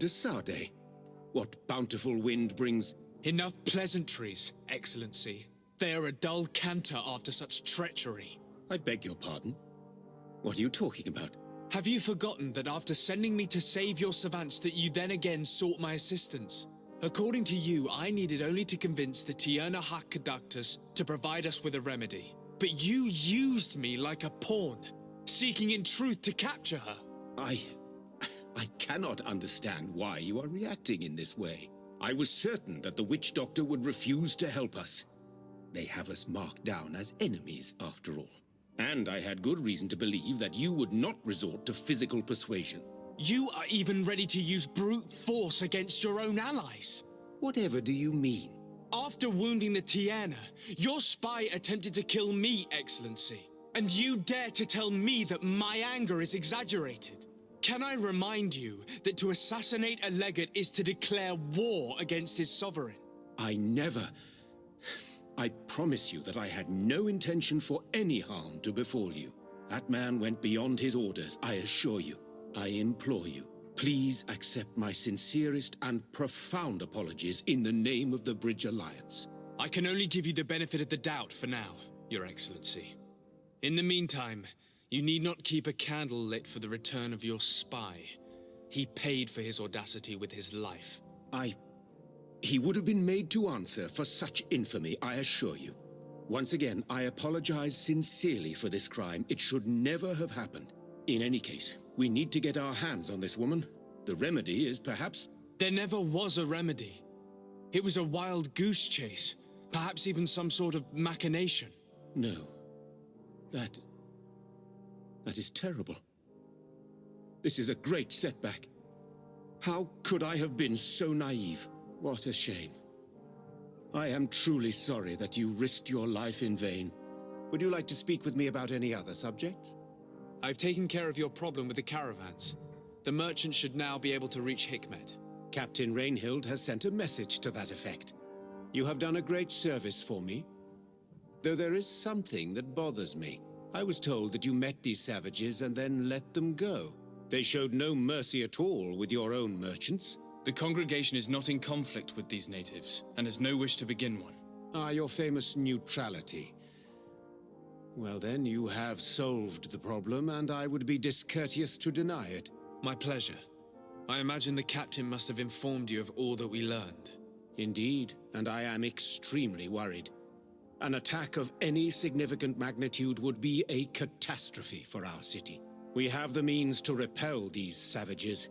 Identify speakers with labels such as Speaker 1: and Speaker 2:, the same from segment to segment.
Speaker 1: Dr. Sade? What bountiful wind brings...
Speaker 2: Enough pleasantries, Excellency. They are a dull canter after such treachery.
Speaker 1: I beg your pardon? What are you talking about?
Speaker 2: Have you forgotten that after sending me to save your savants that you then again sought my assistance? According to you, I needed only to convince the Tierna Conductors to provide us with a remedy. But you used me like a pawn, seeking in truth to capture her.
Speaker 1: I cannot understand why you are reacting in this way. I was certain that the witch doctor would refuse to help us. They have us marked down as enemies, after all. And I had good reason to believe that you would not resort to physical persuasion.
Speaker 2: You are even ready to use brute force against your own allies.
Speaker 1: Whatever do you mean?
Speaker 2: After wounding the Tierna, your spy attempted to kill me, Excellency. And you dare to tell me that my anger is exaggerated. Can I remind you that to assassinate a legate is to declare war against his sovereign?
Speaker 1: I promise you that I had no intention for any harm to befall you. That man went beyond his orders, I assure you. I implore you, please accept my sincerest and profound apologies in the name of the Bridge Alliance.
Speaker 2: I can only give you the benefit of the doubt for now, Your Excellency. In the meantime, you need not keep a candle lit for the return of your spy. He paid for his audacity with his life.
Speaker 1: He would have been made to answer for such infamy, I assure you. Once again, I apologize sincerely for this crime. It should never have happened. In any case, we need to get our hands on this woman. The remedy is perhaps...
Speaker 2: There never was a remedy. It was a wild goose chase. Perhaps even some sort of machination.
Speaker 1: No. That is terrible. This is a great setback. How could I have been so naive? What a shame. I am truly sorry that you risked your life in vain. Would you like to speak with me about any other subjects?
Speaker 2: I've taken care of your problem with the caravans. The merchant should now be able to reach Hikmet.
Speaker 1: Captain Rainhild has sent a message to that effect. You have done a great service for me. Though there is something that bothers me. I was told that you met these savages and then let them go. They showed no mercy at all with your own merchants.
Speaker 2: The congregation is not in conflict with these natives, and has no wish to begin one.
Speaker 1: Your famous neutrality. Well then, you have solved the problem, and I would be discourteous to deny it.
Speaker 2: My pleasure. I imagine the captain must have informed you of all that we learned.
Speaker 1: Indeed, and I am extremely worried. An attack of any significant magnitude would be a catastrophe for our city. We have the means to repel these savages,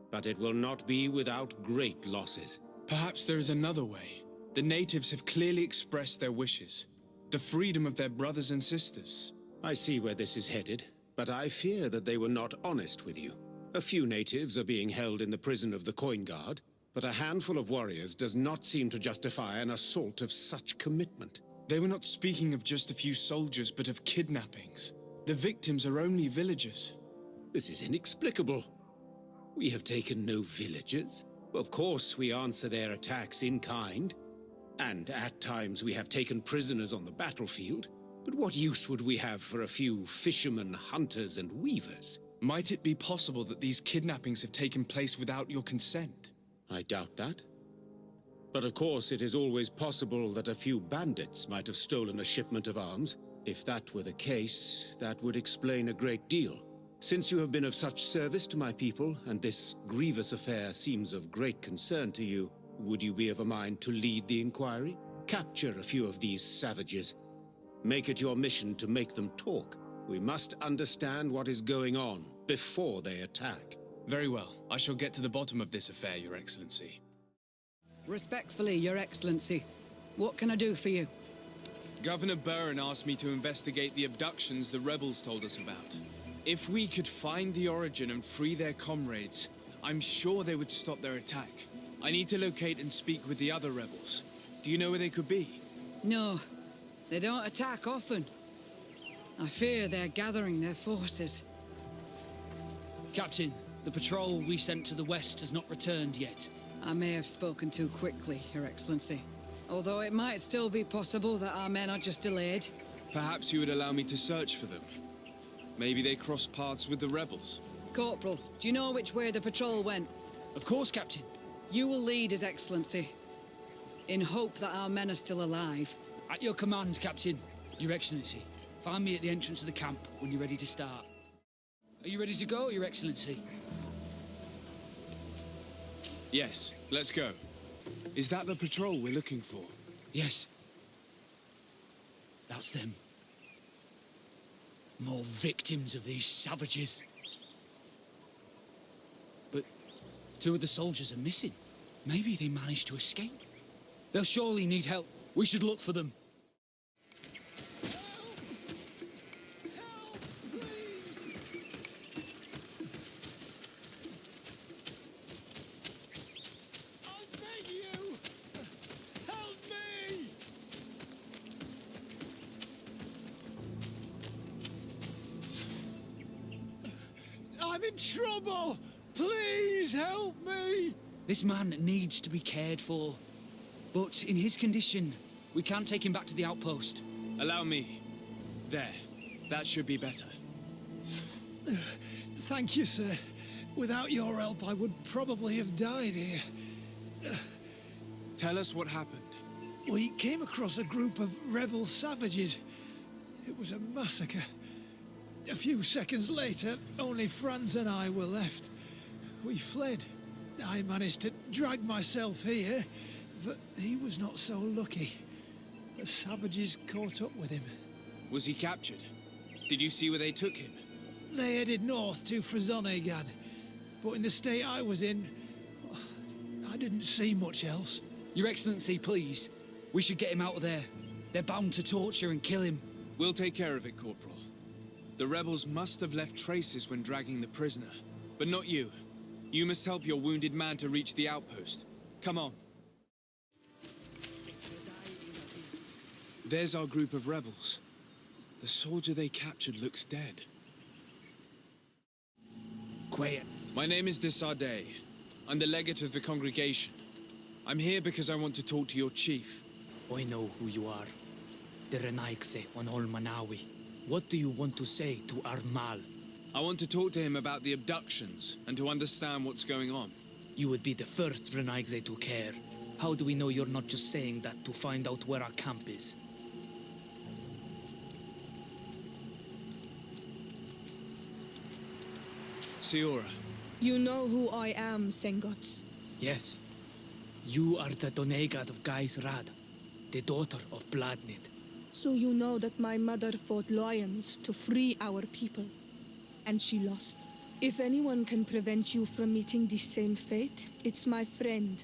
Speaker 1: but it will not be without great losses.
Speaker 2: Perhaps there is another way. The natives have clearly expressed their wishes. The freedom of their brothers and sisters.
Speaker 1: I see where this is headed, but I fear that they were not honest with you. A few natives are being held in the prison of the Coin Guard, but a handful of warriors does not seem to justify an assault of such commitment.
Speaker 2: They were not speaking of just a few soldiers, but of kidnappings. The victims are only villagers.
Speaker 1: This is inexplicable. We have taken no villagers. Of course, we answer their attacks in kind. And at times we have taken prisoners on the battlefield. But what use would we have for a few fishermen, hunters, and weavers?
Speaker 2: Might it be possible that these kidnappings have taken place without your consent?
Speaker 1: I doubt that. But of course, it is always possible that a few bandits might have stolen a shipment of arms. If that were the case, that would explain a great deal. Since you have been of such service to my people, and this grievous affair seems of great concern to you, would you be of a mind to lead the inquiry? Capture a few of these savages. Make it your mission to make them talk. We must understand what is going on before they attack.
Speaker 2: Very well. I shall get to the bottom of this affair, Your Excellency.
Speaker 3: Respectfully, Your Excellency. What can I do for you?
Speaker 2: Governor Burren asked me to investigate the abductions the rebels told us about. If we could find the origin and free their comrades, I'm sure they would stop their attack. I need to locate and speak with the other rebels. Do you know where they could be?
Speaker 3: No, they don't attack often. I fear they're gathering their forces.
Speaker 4: Captain, the patrol we sent to the west has not returned yet.
Speaker 3: I may have spoken too quickly, Your Excellency. Although it might still be possible that our men are just delayed.
Speaker 2: Perhaps you would allow me to search for them. Maybe they crossed paths with the rebels.
Speaker 3: Corporal, do you know which way the patrol went?
Speaker 4: Of course, Captain.
Speaker 3: You will lead, His Excellency, in hope that our men are still alive.
Speaker 4: At your command, Captain. Your Excellency. Find me at the entrance of the camp when you're ready to start. Are you ready to go, Your Excellency?
Speaker 2: Yes, let's go. Is that the patrol we're looking for?
Speaker 4: Yes. That's them. More victims of these savages. But 2 of the soldiers are missing. Maybe they managed to escape. They'll surely need help. We should look for them.
Speaker 5: I'm in trouble! Please help me!
Speaker 4: This man needs to be cared for. But in his condition, we can't take him back to the outpost.
Speaker 2: Allow me. There. That should be better.
Speaker 5: Thank you, sir. Without your help, I would probably have died here.
Speaker 2: Tell us what happened.
Speaker 5: We came across a group of rebel savages. It was a massacre. A few seconds later, only Franz and I were left. We fled. I managed to drag myself here, but he was not so lucky. The savages caught up with him.
Speaker 2: Was he captured? Did you see where they took him?
Speaker 5: They headed north to Frazonegan, but in the state I was in, I didn't see much else.
Speaker 4: Your Excellency, please. We should get him out of there. They're bound to torture and kill him.
Speaker 2: We'll take care of it, Corporal. The rebels must have left traces when dragging the prisoner. But not you. You must help your wounded man to reach the outpost. Come on. There's our group of rebels. The soldier they captured looks dead.
Speaker 5: Quiet.
Speaker 2: My name is Desardet. I'm the legate of the congregation. I'm here because I want to talk to your chief.
Speaker 6: I know who you are. The Renaigse on Olmanawi. What do you want to say to Armal?
Speaker 2: I want to talk to him about the abductions and to understand what's going on.
Speaker 6: You would be the first Renaigse to care. How do we know you're not just saying that to find out where our camp is?
Speaker 2: Siora.
Speaker 7: You know who I am, Sengots.
Speaker 6: Yes. You are the Donegat of Gais Rad, the daughter of Bladnid.
Speaker 7: So you know that my mother fought lions to free our people. And she lost. If anyone can prevent you from meeting the same fate, it's my friend.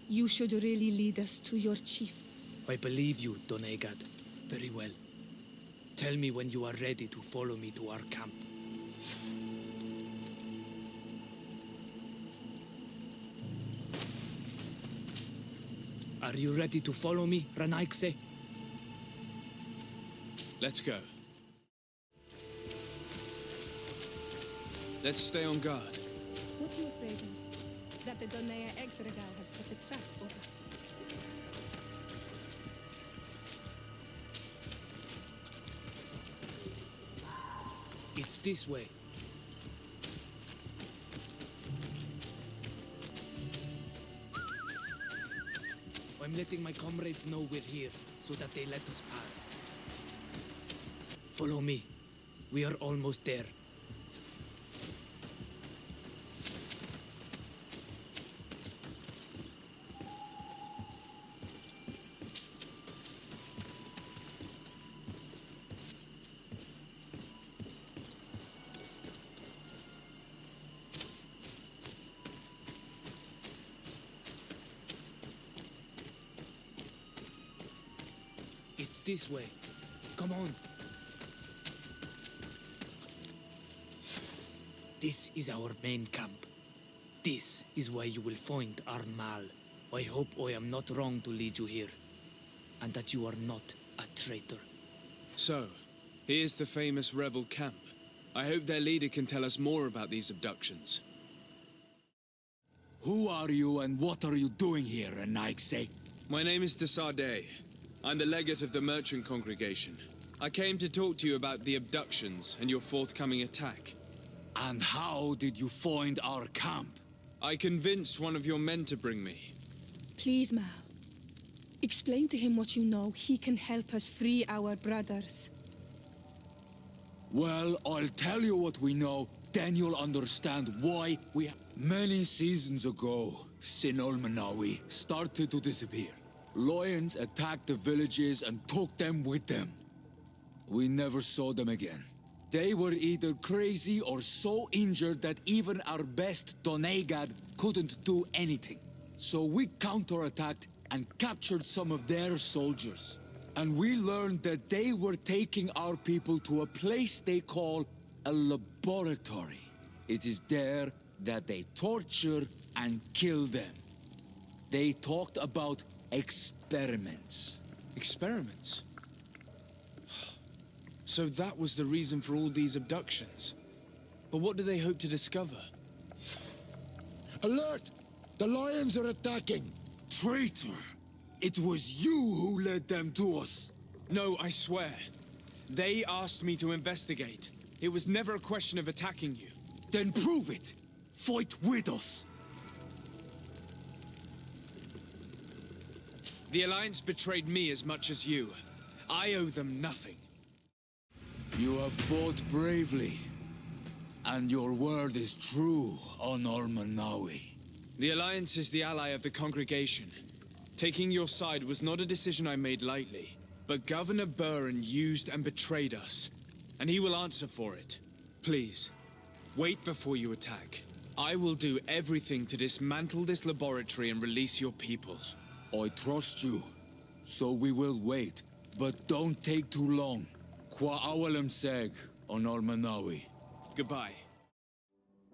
Speaker 7: You should really lead us to your chief.
Speaker 6: I believe you, Donegat. Very well. Tell me when you are ready to follow me to our camp. Are you ready to follow me, Renaigse?
Speaker 2: Let's go. Let's stay on guard.
Speaker 7: What are you afraid of? That the Donea Exregal have set a trap for us.
Speaker 6: It's this way. I'm letting my comrades know we're here, so that they let us pass. Follow me. We are almost there. It's this way. Come on. This is our main camp. This is where you will find Armal. I hope I am not wrong to lead you here, and that you are not a traitor.
Speaker 2: So, here's the famous rebel camp. I hope their leader can tell us more about these abductions.
Speaker 8: Who are you and what are you doing here, Renaigse?
Speaker 2: My name is Desardet. I'm the legate of the merchant congregation. I came to talk to you about the abductions and your forthcoming attack.
Speaker 8: And how did you find our camp?
Speaker 2: I convinced one of your men to bring me.
Speaker 7: Please, Mal. Explain to him what you know. He can help us free our brothers.
Speaker 8: Well, I'll tell you what we know, then you'll understand why we... Many seasons ago, Sin Manawi started to disappear. Lions attacked the villages and took them with them. We never saw them again. They were either crazy or so injured that even our best Donegad couldn't do anything. So we counterattacked and captured some of their soldiers. And we learned that they were taking our people to a place they call a laboratory. It is there that they torture and kill them. They talked about experiments.
Speaker 2: Experiments? So that was the reason for all these abductions. But what do they hope to discover?
Speaker 8: Alert! The lions are attacking! Traitor! It was you who led them to us!
Speaker 2: No, I swear. They asked me to investigate. It was never a question of attacking you.
Speaker 8: Then prove it! Fight with us!
Speaker 2: The Alliance betrayed me as much as you. I owe them nothing.
Speaker 8: You have fought bravely. And your word is true, Honor Manawi.
Speaker 2: The Alliance is the ally of the congregation. Taking your side was not a decision I made lightly. But Governor Burren used and betrayed us. And he will answer for it. Please, wait before you attack. I will do everything to dismantle this laboratory and release your people.
Speaker 8: I trust you. So we will wait. But don't take too long. Qua awalem seg, Honor Manawi.
Speaker 2: Goodbye.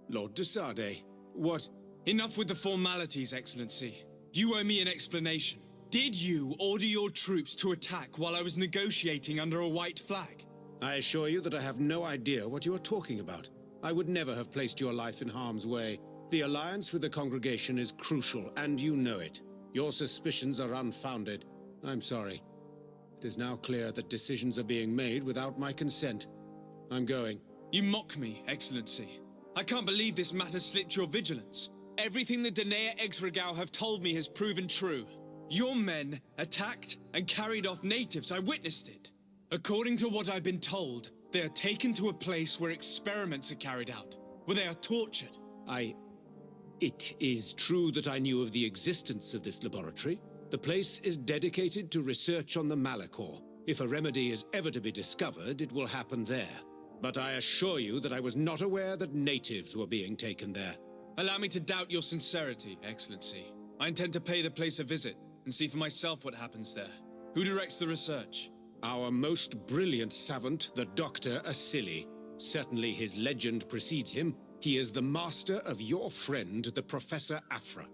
Speaker 1: Lord de Sade, what...
Speaker 2: Enough with the formalities, Excellency. You owe me an explanation. Did you order your troops to attack while I was negotiating under a white flag?
Speaker 1: I assure you that I have no idea what you are talking about. I would never have placed your life in harm's way. The alliance with the congregation is crucial, and you know it. Your suspicions are unfounded. I'm sorry. It is now clear that decisions are being made without my consent. I'm going.
Speaker 2: You mock me, Excellency. I can't believe this matter slipped your vigilance. Everything the Danea Exregao have told me has proven true. Your men attacked and carried off natives. I witnessed it. According to what I've been told, they are taken to a place where experiments are carried out, where they are tortured.
Speaker 1: It is true that I knew of the existence of this laboratory. The place is dedicated to research on the Malachor. If a remedy is ever to be discovered, it will happen there. But I assure you that I was not aware that natives were being taken there.
Speaker 2: Allow me to doubt your sincerity, Excellency. I intend to pay the place a visit and see for myself what happens there. Who directs the research?
Speaker 1: Our most brilliant savant, the Dr. Asili. Certainly his legend precedes him. He is the master of your friend, the Professor Afra.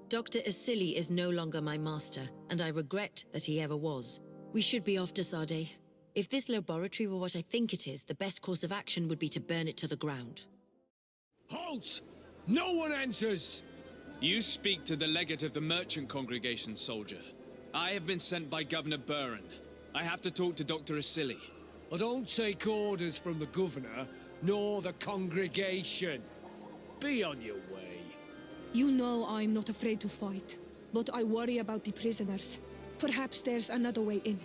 Speaker 9: Dr. Asili is no longer my master, and I regret that he ever was. We should be off to Sade. If this laboratory were what I think it is, the best course of action would be to burn it to the ground.
Speaker 5: Halt! No one enters!
Speaker 2: You speak to the legate of the merchant congregation, soldier. I have been sent by Governor Burren. I have to talk to Dr. Asili.
Speaker 5: I don't take orders from the governor, nor the congregation. Be on your way.
Speaker 7: You know I'm not afraid to fight, but I worry about the prisoners. Perhaps there's another way in.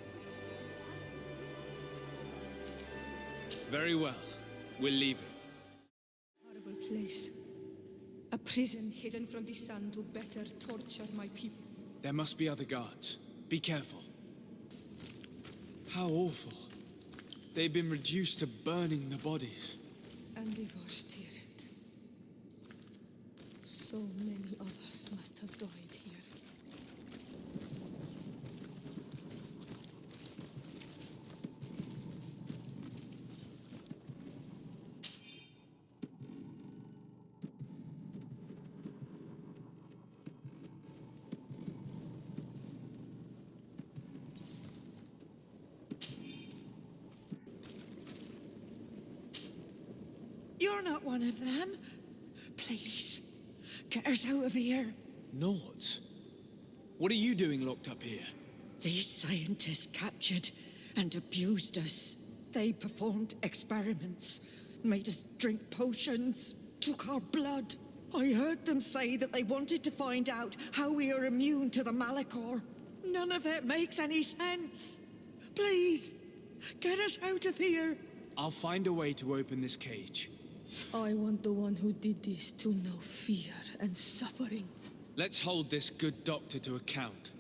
Speaker 2: Very well. We'll leave it.
Speaker 7: Horrible place. A prison hidden from the sun to better torture my people.
Speaker 2: There must be other guards. Be careful. How awful. They've been reduced to burning the bodies.
Speaker 7: And devastated. So many of us must have died here.
Speaker 3: You're not one of them. Please, get us out of here.
Speaker 2: Naught? What are you doing locked up here?
Speaker 3: These scientists captured and abused us. They performed experiments, made us drink potions, took our blood.
Speaker 10: I heard them say that they wanted to find out how we are immune to the Malachor. None of it makes any sense. Please, get us out of here.
Speaker 2: I'll find a way to open this cage.
Speaker 7: I want the one who did this to know fear and suffering.
Speaker 2: Let's hold this good doctor to account.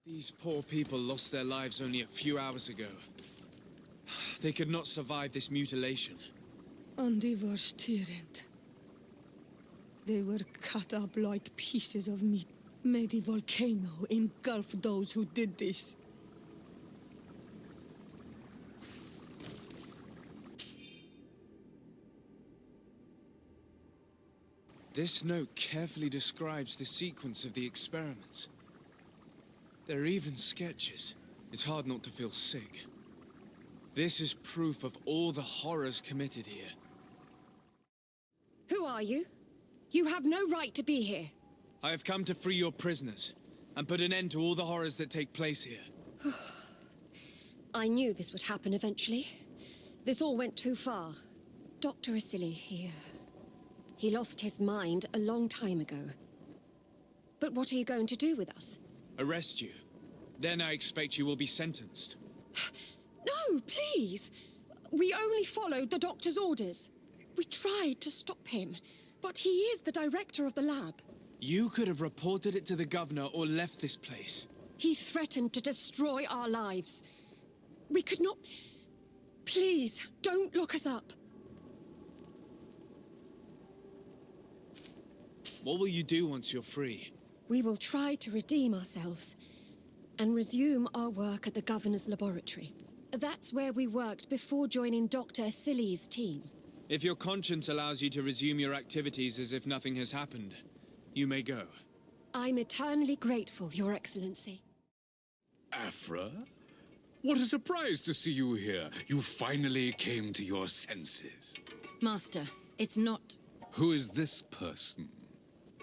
Speaker 2: These poor people lost their lives only a few hours ago. They could not survive this mutilation.
Speaker 7: And they were tyrant. They were cut up like pieces of meat. May the volcano engulf those who did this.
Speaker 2: This note carefully describes the sequence of the experiments. There are even sketches. It's hard not to feel sick. This is proof of all the horrors committed here.
Speaker 11: Who are you? You have no right to be here.
Speaker 2: I have come to free your prisoners and put an end to all the horrors that take place here.
Speaker 11: I knew this would happen eventually. This all went too far. Dr. Asili, he lost his mind a long time ago. But what are you going to do with us?
Speaker 2: Arrest you. Then I expect you will be sentenced.
Speaker 11: No, please. We only followed the doctor's orders. We tried to stop him, but he is the director of the lab.
Speaker 2: You could have reported it to the governor or left this place.
Speaker 11: He threatened to destroy our lives. We could not... Please, don't look us up.
Speaker 2: What will you do once you're free?
Speaker 11: We will try to redeem ourselves and resume our work at the governor's laboratory. That's where we worked before joining Dr. Asili's team.
Speaker 2: If your conscience allows you to resume your activities as if nothing has happened, you may go.
Speaker 11: I'm eternally grateful, Your Excellency.
Speaker 8: Afra? What a surprise to see you here. You finally came to your senses.
Speaker 9: Master, it's not...
Speaker 8: Who is this person?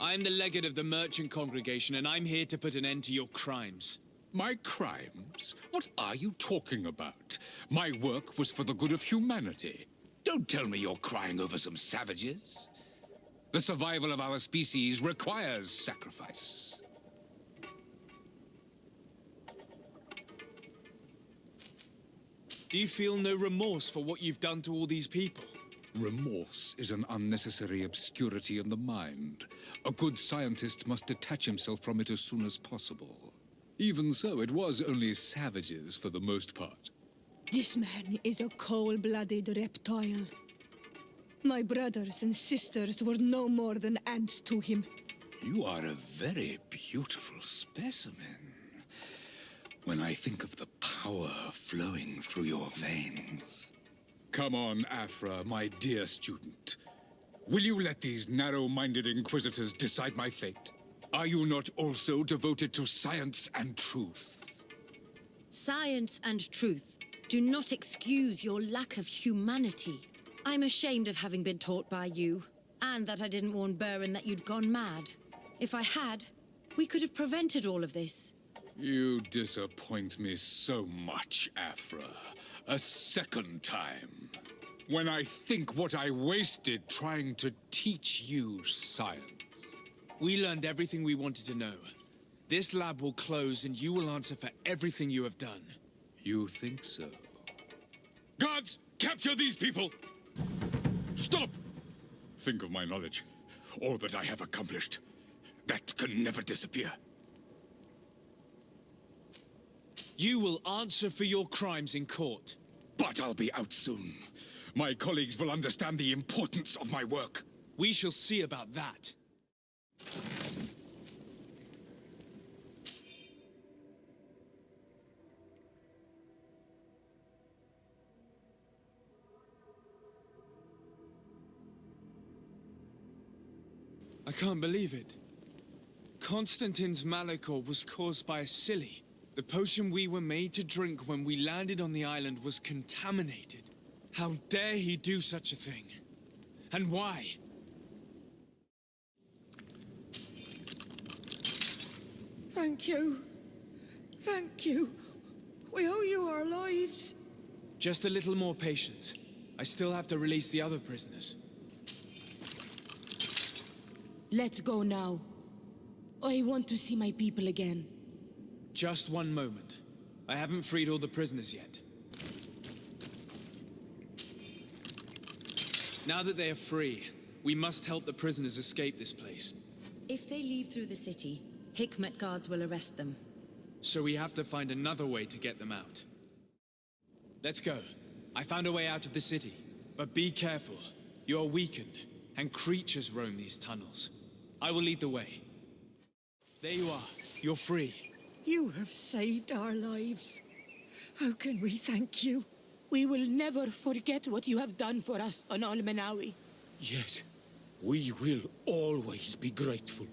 Speaker 2: I am the legate of the merchant congregation, and I'm here to put an end to your crimes.
Speaker 8: My crimes? What are you talking about? My work was for the good of humanity. Don't tell me you're crying over some savages. The survival of our species requires sacrifice.
Speaker 2: Do you feel no remorse for what you've done to all these people?
Speaker 8: Remorse is an unnecessary obscurity in the mind. A good scientist must detach himself from it as soon as possible. Even so, it was only savages for the most part.
Speaker 7: This man is a cold-blooded reptile. My brothers and sisters were no more than ants to him.
Speaker 8: You are a very beautiful specimen. When I think of the power flowing through your veins. Come on, Afra, my dear student. Will you let these narrow-minded inquisitors decide my fate? Are you not also devoted to science and truth?
Speaker 9: Science and truth do not excuse your lack of humanity. I'm ashamed of having been taught by you, and that I didn't warn Burin that you'd gone mad. If I had, we could have prevented all of this.
Speaker 8: You disappoint me so much, Afra. A second time. When I think what I wasted trying to teach you science.
Speaker 2: We learned everything we wanted to know. This lab will close and you will answer for everything you have done.
Speaker 8: You think so? Guards, capture these people! Stop! Think of my knowledge. All that I have accomplished. That can never disappear.
Speaker 2: You will answer for your crimes in court.
Speaker 8: But I'll be out soon. My colleagues will understand the importance of my work.
Speaker 2: We shall see about that. I can't believe it. Constantine's Malachor was caused by Asili. The potion we were made to drink when we landed on the island was contaminated. How dare he do such a thing? And why?
Speaker 10: Thank you. Thank you. We owe you our lives.
Speaker 2: Just a little more patience. I still have to release the other prisoners.
Speaker 7: Let's go now. I want to see my people again.
Speaker 2: Just one moment. I haven't freed all the prisoners yet. Now that they are free, we must help the prisoners escape this place.
Speaker 9: If they leave through the city, Hikmet guards will arrest them.
Speaker 2: So we have to find another way to get them out. Let's go. I found a way out of the city. But be careful. You are weakened, and creatures roam these tunnels. I will lead the way. There you are. You're free.
Speaker 10: You have saved our lives. How can we thank you?
Speaker 7: We will never forget what you have done for us on Al-Manawi.
Speaker 1: Yes, we will always be grateful.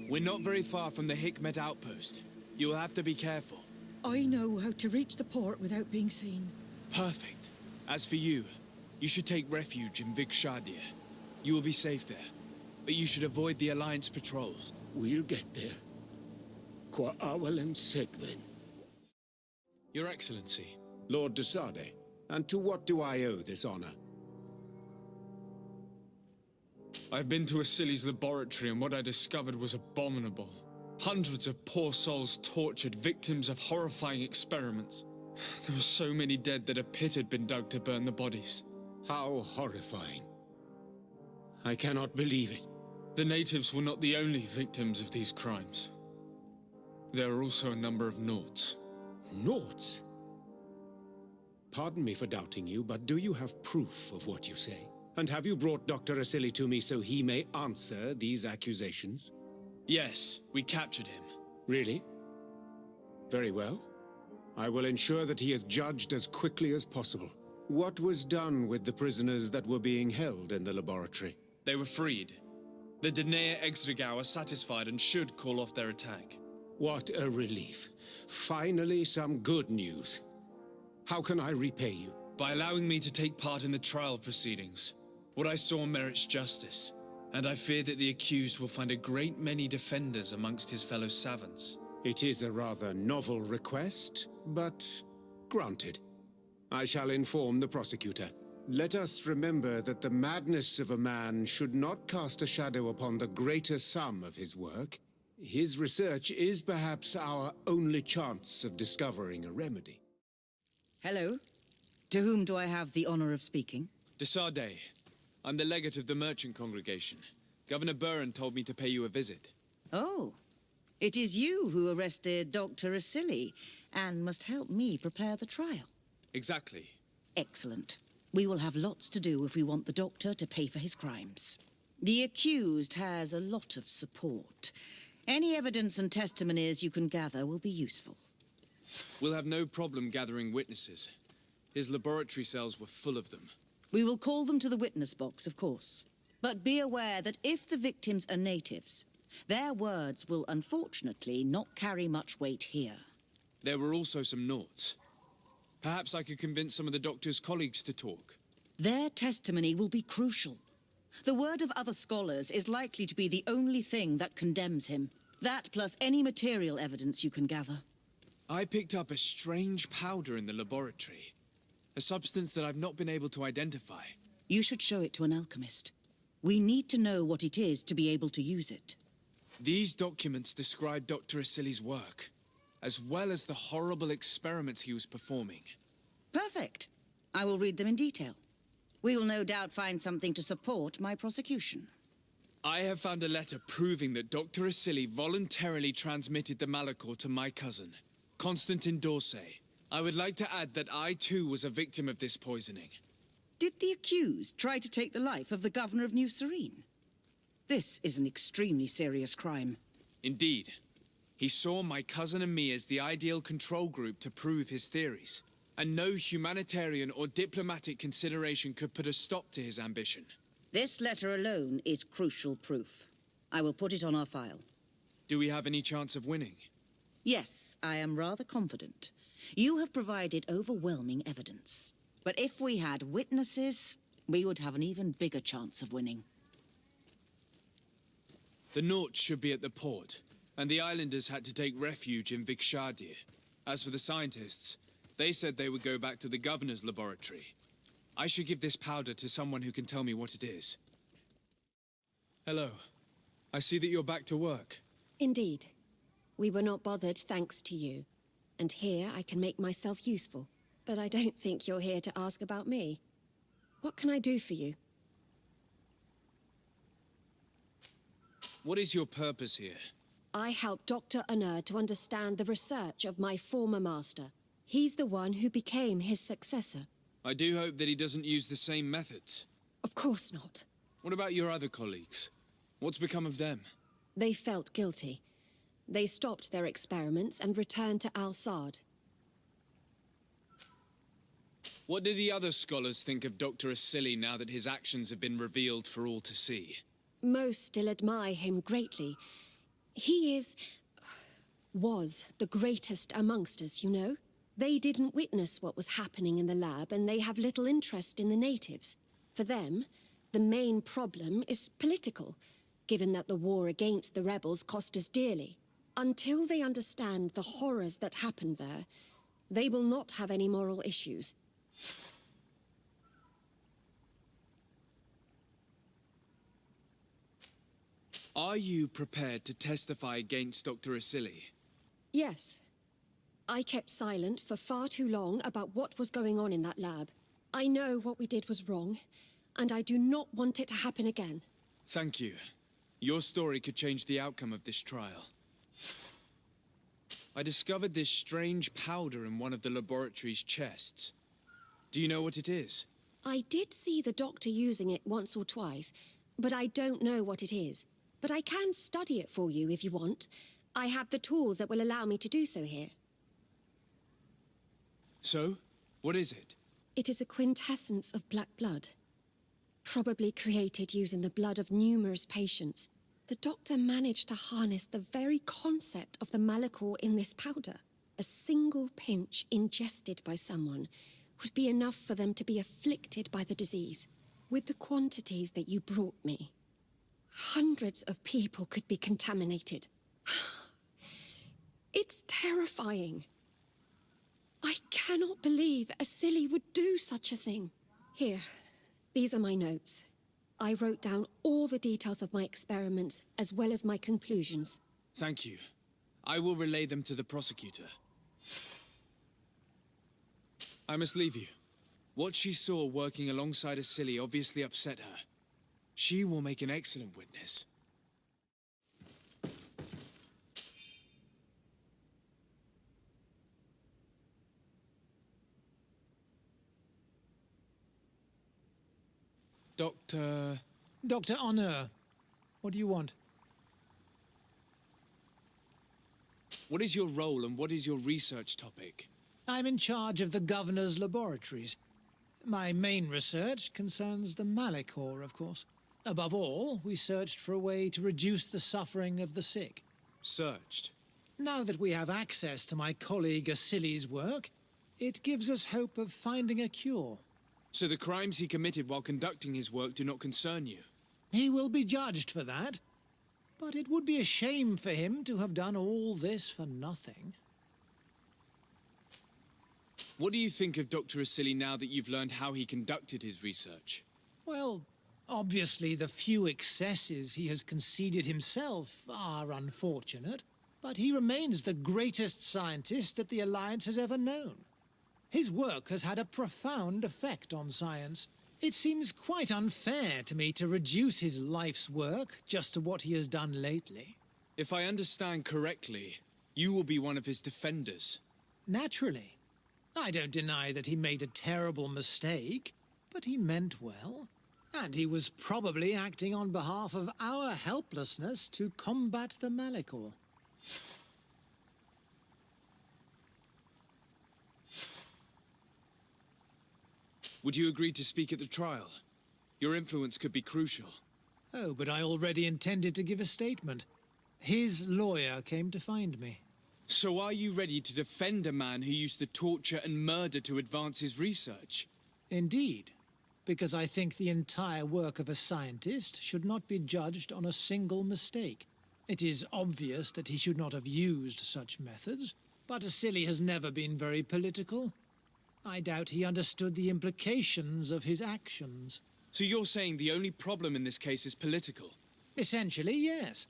Speaker 2: We're not very far from the Hikmet outpost. You'll have to be careful.
Speaker 10: I know how to reach the port without being seen.
Speaker 2: Perfect. As for you, you should take refuge in Vikshadia. You will be safe there. But you should avoid the Alliance patrols.
Speaker 1: We'll get there. Qua awalem segven.
Speaker 2: Your Excellency.
Speaker 1: Lord de Sade, and to what do I owe this honor?
Speaker 2: I've been to Asili's laboratory, and what I discovered was abominable. Hundreds of poor souls tortured, victims of horrifying experiments. There were so many dead that a pit had been dug to burn the bodies.
Speaker 1: How horrifying. I cannot believe it.
Speaker 2: The natives were not the only victims of these crimes. There are also a number of Nauts.
Speaker 1: Nauts? Pardon me for doubting you, but do you have proof of what you say? And have you brought Dr. Asili to me so he may answer these accusations?
Speaker 2: Yes, we captured him.
Speaker 1: Really? Very well. I will ensure that he is judged as quickly as possible. What was done with the prisoners that were being held in the laboratory?
Speaker 2: They were freed. The Danae Exregau are satisfied and should call off their attack.
Speaker 1: What a relief. Finally, some good news. How can I repay you?
Speaker 2: By allowing me to take part in the trial proceedings. What I saw merits justice, and I fear that the accused will find a great many defenders amongst his fellow savants.
Speaker 1: It is a rather novel request, but granted. I shall inform the prosecutor. Let us remember that the madness of a man should not cast a shadow upon the greater sum of his work. His research is perhaps our only chance of discovering a remedy.
Speaker 3: Hello. To whom do I have the honor of speaking?
Speaker 2: De Sade. I'm the legate of the merchant congregation. Governor Buran told me to pay you a visit.
Speaker 3: Oh, it is you who arrested Dr. Asili and must help me prepare the trial.
Speaker 2: Exactly.
Speaker 3: Excellent. We will have lots to do if we want the doctor to pay for his crimes. The accused has a lot of support. Any evidence and testimonies you can gather will be useful.
Speaker 2: We'll have no problem gathering witnesses. His laboratory cells were full of them.
Speaker 3: We will call them to the witness box, of course. But be aware that if the victims are natives, their words will unfortunately not carry much weight here.
Speaker 2: There were also some Nauts. Perhaps I could convince some of the doctor's colleagues to talk.
Speaker 3: Their testimony will be crucial. The word of other scholars is likely to be the only thing that condemns him. That plus any material evidence you can gather.
Speaker 2: I picked up a strange powder in the laboratory. A substance that I've not been able to identify.
Speaker 3: You should show it to an alchemist. We need to know what it is to be able to use it.
Speaker 2: These documents describe Dr. Asili's work, as well as the horrible experiments he was performing.
Speaker 3: Perfect. I will read them in detail. We will no doubt find something to support my prosecution.
Speaker 2: I have found a letter proving that Dr. Asili voluntarily transmitted the Malachor to my cousin, Constantin Dorsey. I would like to add that I too was a victim of this poisoning.
Speaker 3: Did the accused try to take the life of the governor of New Serene? This is an extremely serious crime.
Speaker 2: Indeed. He saw my cousin and me as the ideal control group to prove his theories, and no humanitarian or diplomatic consideration could put a stop to his ambition.
Speaker 3: This letter alone is crucial proof. I will put it on our file.
Speaker 2: Do we have any chance of winning?
Speaker 3: Yes, I am rather confident. You have provided overwhelming evidence. But if we had witnesses, we would have an even bigger chance of winning.
Speaker 2: The Nauts should be at the port, and the islanders had to take refuge in Vikshadia. As for the scientists, they said they would go back to the governor's laboratory. I should give this powder to someone who can tell me what it is. Hello. I see that you're back to work.
Speaker 11: Indeed. We were not bothered thanks to you. And here I can make myself useful. But I don't think you're here to ask about me. What can I do for you?
Speaker 2: What is your purpose here?
Speaker 11: I help Dr. Unur to understand the research of my former master. He's the one who became his successor.
Speaker 2: I do hope that he doesn't use the same methods.
Speaker 11: Of course not.
Speaker 2: What about your other colleagues? What's become of them?
Speaker 11: They felt guilty. They stopped their experiments and returned to Al-Sad.
Speaker 2: What do the other scholars think of Dr. Asili now that his actions have been revealed for all to see?
Speaker 11: Most still admire him greatly. He was the greatest amongst us, you know? They didn't witness what was happening in the lab, and they have little interest in the natives. For them, the main problem is political, given that the war against the rebels cost us dearly. Until they understand the horrors that happened there, they will not have any moral issues.
Speaker 2: Are you prepared to testify against Dr. Asili?
Speaker 11: Yes. I kept silent for far too long about what was going on in that lab. I know what we did was wrong, and I do not want it to happen again.
Speaker 2: Thank you. Your story could change the outcome of this trial. I discovered this strange powder in one of the laboratory's chests. Do you know what it is?
Speaker 11: I did see the doctor using it once or twice, but I don't know what it is. But I can study it for you if you want. I have the tools that will allow me to do so here.
Speaker 2: So, what is it?
Speaker 11: It is a quintessence of black blood. Probably created using the blood of numerous patients. The doctor managed to harness the very concept of the Malachor in this powder. A single pinch ingested by someone would be enough for them to be afflicted by the disease. With the quantities that you brought me, hundreds of people could be contaminated. It's terrifying. I cannot believe Asili would do such a thing. Here, these are my notes. I wrote down all the details of my experiments as well as my conclusions.
Speaker 2: Thank you. I will relay them to the prosecutor. I must leave you. What she saw working alongside Asili obviously upset her. She will make an excellent witness.
Speaker 5: Dr. Unur, what do you want?
Speaker 2: What is your role and what is your research topic?
Speaker 5: I'm in charge of the governor's laboratories. My main research concerns the Malachor, of course. Above all, we searched for a way to reduce the suffering of the sick.
Speaker 2: Searched?
Speaker 5: Now that we have access to my colleague Asili's work, it gives us hope of finding a cure.
Speaker 2: So the crimes he committed while conducting his work do not concern you?
Speaker 5: He will be judged for that. But it would be a shame for him to have done all this for nothing.
Speaker 2: What do you think of Dr. Asili now that you've learned how he conducted his research?
Speaker 5: Well, obviously the few excesses he has conceded himself are unfortunate, but he remains the greatest scientist that the Alliance has ever known. His work has had a profound effect on science. It seems quite unfair to me to reduce his life's work just to what he has done lately.
Speaker 2: If I understand correctly, you will be one of his defenders.
Speaker 5: Naturally. I don't deny that he made a terrible mistake, but he meant well. And he was probably acting on behalf of our helplessness to combat the Malachor.
Speaker 2: Would you agree to speak at the trial? Your influence could be crucial.
Speaker 5: Oh, but I already intended to give a statement. His lawyer came to find me.
Speaker 2: So are you ready to defend a man who used to torture and murder to advance his research?
Speaker 5: Indeed, because I think the entire work of a scientist should not be judged on a single mistake. It is obvious that he should not have used such methods, but Asili has never been very political. I doubt he understood the implications of his actions.
Speaker 2: So you're saying the only problem in this case is political?
Speaker 5: Essentially, yes.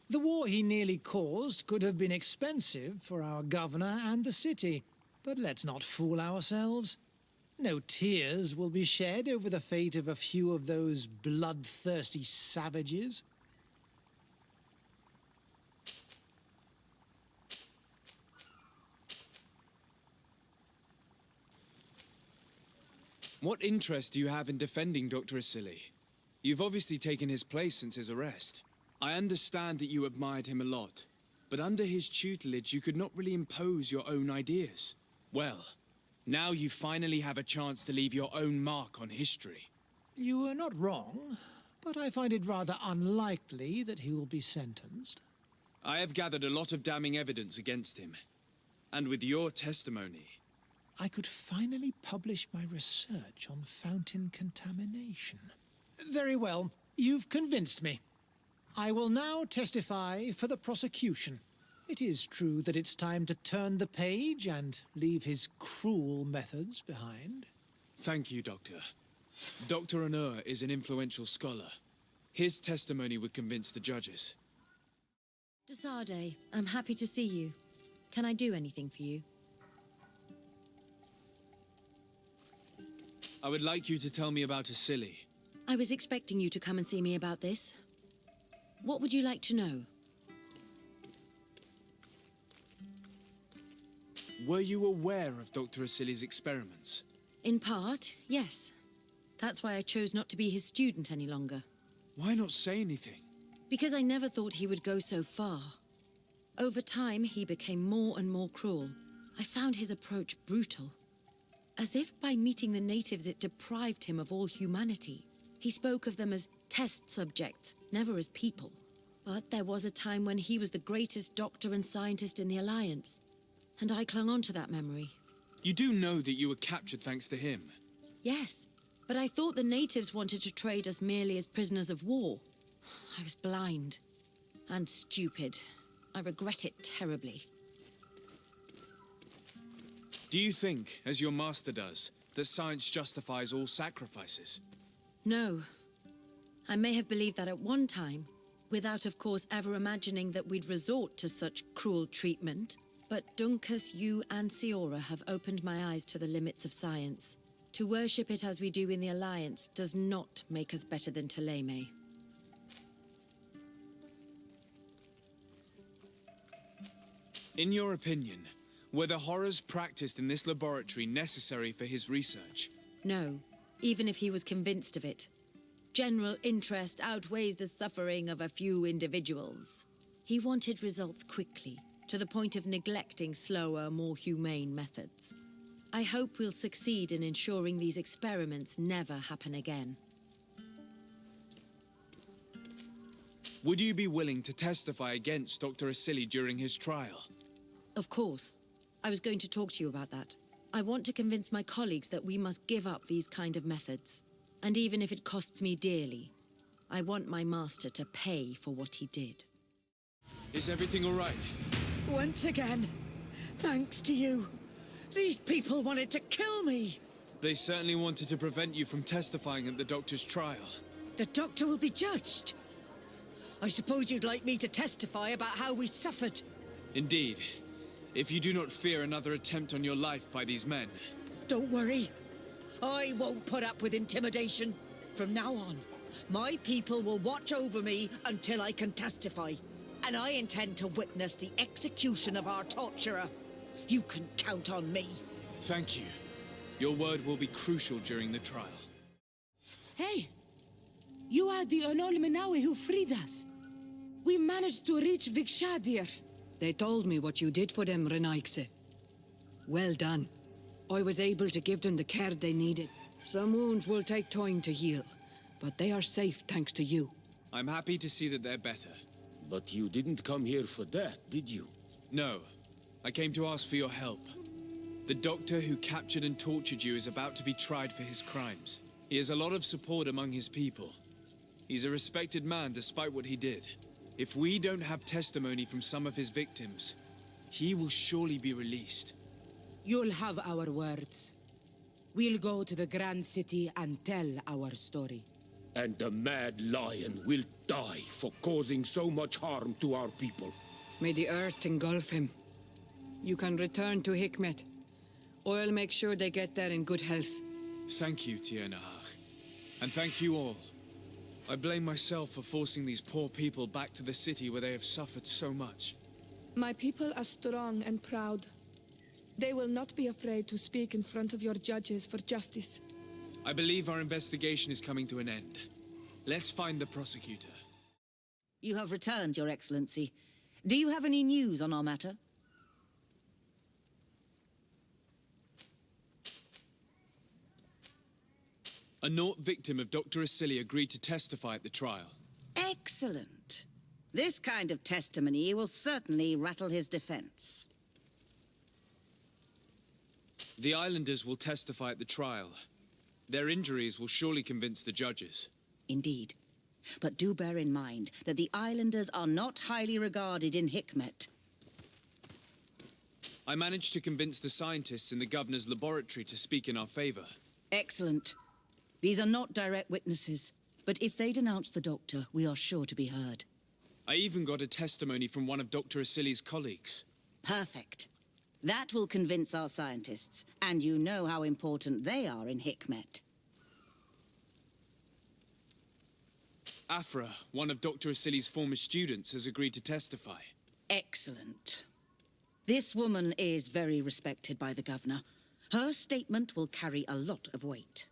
Speaker 5: The war he nearly caused could have been expensive for our governor and the city, but let's not fool ourselves. No tears will be shed over the fate of a few of those bloodthirsty savages.
Speaker 2: What interest do you have in defending Dr. Asili? You've obviously taken his place since his arrest. I understand that you admired him a lot, but under his tutelage you could not really impose your own ideas. Well, now you finally have a chance to leave your own mark on history.
Speaker 5: You are not wrong, but I find it rather unlikely that he will be sentenced.
Speaker 2: I have gathered a lot of damning evidence against him, and with your testimony...
Speaker 5: I could finally publish my research on fountain contamination. Very well, you've convinced me. I will now testify for the prosecution. It is true that it's time to turn the page and leave his cruel methods behind.
Speaker 2: Thank you, Doctor. Dr. Anur is an influential scholar. His testimony would convince the judges.
Speaker 9: Desade, I'm happy to see you. Can I do anything for you?
Speaker 2: I would like you to tell me about Asili.
Speaker 9: I was expecting you to come and see me about this. What would you like to know?
Speaker 2: Were you aware of Dr. Asili's experiments?
Speaker 9: In part, yes. That's why I chose not to be his student any longer.
Speaker 2: Why not say anything?
Speaker 9: Because I never thought he would go so far. Over time, he became more and more cruel. I found his approach brutal. As if by meeting the natives it deprived him of all humanity. He spoke of them as test subjects, never as people. But there was a time when he was the greatest doctor and scientist in the Alliance, and I clung on to that memory.
Speaker 2: You do know that you were captured thanks to him?
Speaker 9: Yes, but I thought the natives wanted to trade us merely as prisoners of war. I was blind and stupid. I regret it terribly.
Speaker 2: Do you think, as your master does, that science justifies all sacrifices?
Speaker 9: No. I may have believed that at one time, without of course ever imagining that we'd resort to such cruel treatment. But Dunkus, you and Siora have opened my eyes to the limits of science. To worship it as we do in the Alliance does not make us better than Teleme.
Speaker 2: In your opinion, were the horrors practiced in this laboratory necessary for his research?
Speaker 9: No, even if he was convinced of it. General interest outweighs the suffering of a few individuals. He wanted results quickly, to the point of neglecting slower, more humane methods. I hope we'll succeed in ensuring these experiments never happen again.
Speaker 2: Would you be willing to testify against Dr. Asili during his trial?
Speaker 9: Of course. I was going to talk to you about that. I want to convince my colleagues that we must give up these kind of methods. And even if it costs me dearly, I want my master to pay for what he did.
Speaker 2: Is everything all right?
Speaker 10: Once again, thanks to you. These people wanted to kill me.
Speaker 2: They certainly wanted to prevent you from testifying at the doctor's trial.
Speaker 10: The doctor will be judged. I suppose you'd like me to testify about how we suffered.
Speaker 2: Indeed. If you do not fear another attempt on your life by these men.
Speaker 10: Don't worry. I won't put up with intimidation. From now on, my people will watch over me until I can testify. And I intend to witness the execution of our torturer. You can count on me.
Speaker 2: Thank you. Your word will be crucial during the trial.
Speaker 12: Hey! You are the Onol Menawi who freed us. We managed to reach Vikshadir.
Speaker 13: They told me what you did for them, Renaikse. Well done. I was able to give them the care they needed. Some wounds will take time to heal, but they are safe thanks to you.
Speaker 2: I'm happy to see that they're better.
Speaker 1: But you didn't come here for that, did you?
Speaker 2: No. I came to ask for your help. The doctor who captured and tortured you is about to be tried for his crimes. He has a lot of support among his people. He's a respected man despite what he did. If we don't have testimony from some of his victims, he will surely be released.
Speaker 12: You'll have our words. We'll go to the Grand City and tell our story.
Speaker 1: And the mad lion will die for causing so much harm to our people.
Speaker 13: May the earth engulf him. You can return to Hikmet. I'll make sure they get there in good health.
Speaker 2: Thank you, Tiernaach. And thank you all. I blame myself for forcing these poor people back to the city where they have suffered so much.
Speaker 7: My people are strong and proud. They will not be afraid to speak in front of your judges for justice.
Speaker 2: I believe our investigation is coming to an end. Let's find the prosecutor.
Speaker 3: You have returned, Your Excellency. Do you have any news on our matter?
Speaker 2: A Naut victim of Dr. Asili agreed to testify at the trial.
Speaker 3: Excellent. This kind of testimony will certainly rattle his defense.
Speaker 2: The islanders will testify at the trial. Their injuries will surely convince the judges.
Speaker 3: Indeed. But do bear in mind that the islanders are not highly regarded in Hikmet.
Speaker 2: I managed to convince the scientists in the governor's laboratory to speak in our favor.
Speaker 3: Excellent. These are not direct witnesses, but if they denounce the doctor, we are sure to be heard.
Speaker 2: I even got a testimony from one of Dr. Asili's colleagues.
Speaker 3: Perfect. That will convince our scientists, and you know how important they are in Hikmet.
Speaker 2: Afra, one of Dr. Asili's former students, has agreed to testify.
Speaker 3: Excellent. This woman is very respected by the governor. Her statement will carry a lot of weight.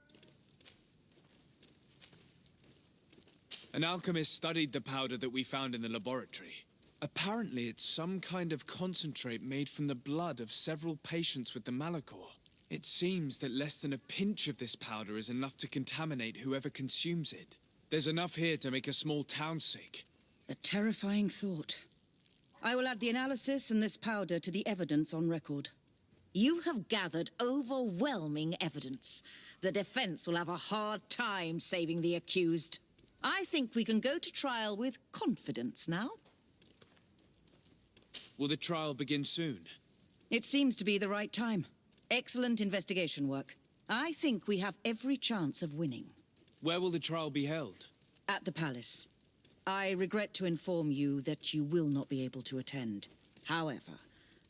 Speaker 2: An alchemist studied the powder that we found in the laboratory. Apparently, it's some kind of concentrate made from the blood of several patients with the Malachor. It seems that less than a pinch of this powder is enough to contaminate whoever consumes it. There's enough here to make a small town sick.
Speaker 3: A terrifying thought. I will add the analysis and this powder to the evidence on record. You have gathered overwhelming evidence. The defense will have a hard time saving the accused. I think we can go to trial with confidence now.
Speaker 2: Will the trial begin soon?
Speaker 3: It seems to be the right time. Excellent investigation work. I think we have every chance of winning.
Speaker 2: Where will the trial be held?
Speaker 3: At the palace. I regret to inform you that you will not be able to attend. However,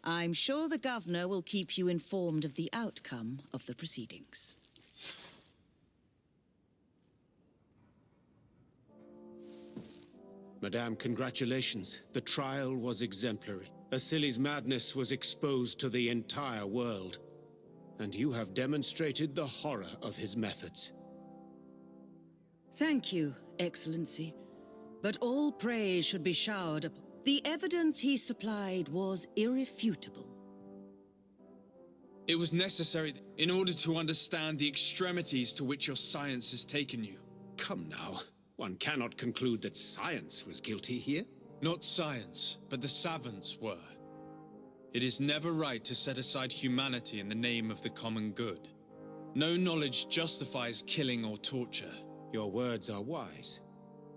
Speaker 3: I'm sure the governor will keep you informed of the outcome of the proceedings.
Speaker 1: Madame, congratulations. The trial was exemplary. Asili's madness was exposed to the entire world. And you have demonstrated the horror of his methods.
Speaker 3: Thank you, Excellency. But all praise should be showered upon. The evidence he supplied was irrefutable.
Speaker 2: It was necessary in order to understand the extremities to which your science has taken you.
Speaker 1: Come now. One cannot conclude that science was guilty here.
Speaker 2: Not science, but the savants were. It is never right to set aside humanity in the name of the common good. No knowledge justifies killing or torture.
Speaker 1: Your words are wise,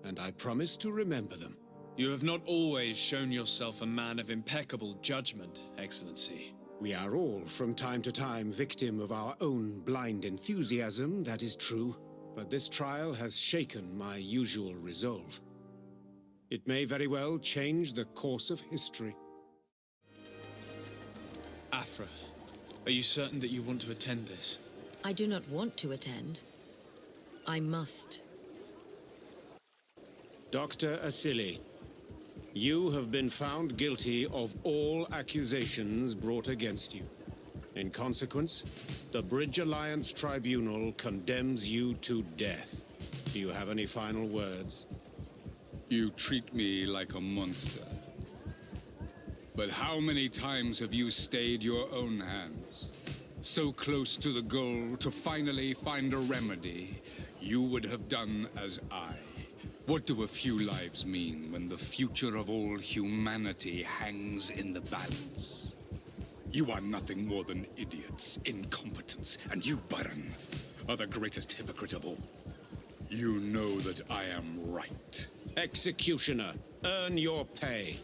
Speaker 1: and I promise to remember them.
Speaker 2: You have not always shown yourself a man of impeccable judgment, Excellency.
Speaker 1: We are all, from time to time, victim of our own blind enthusiasm, that is true. But this trial has shaken my usual resolve. It may very well change the course of history.
Speaker 2: Afra, are you certain that you want to attend this?
Speaker 9: I do not want to attend. I must.
Speaker 1: Dr. Asili, you have been found guilty of all accusations brought against you. In consequence, the Bridge Alliance Tribunal condemns you to death. Do you have any final words?
Speaker 14: You treat me like a monster. But how many times have you stayed your own hands? So close to the goal to finally find a remedy, you would have done as I. What do a few lives mean when the future of all humanity hangs in the balance? You are nothing more than idiots, incompetents, and you, Baron, are the greatest hypocrite of all. You know that I am right.
Speaker 1: Executioner, earn your pay.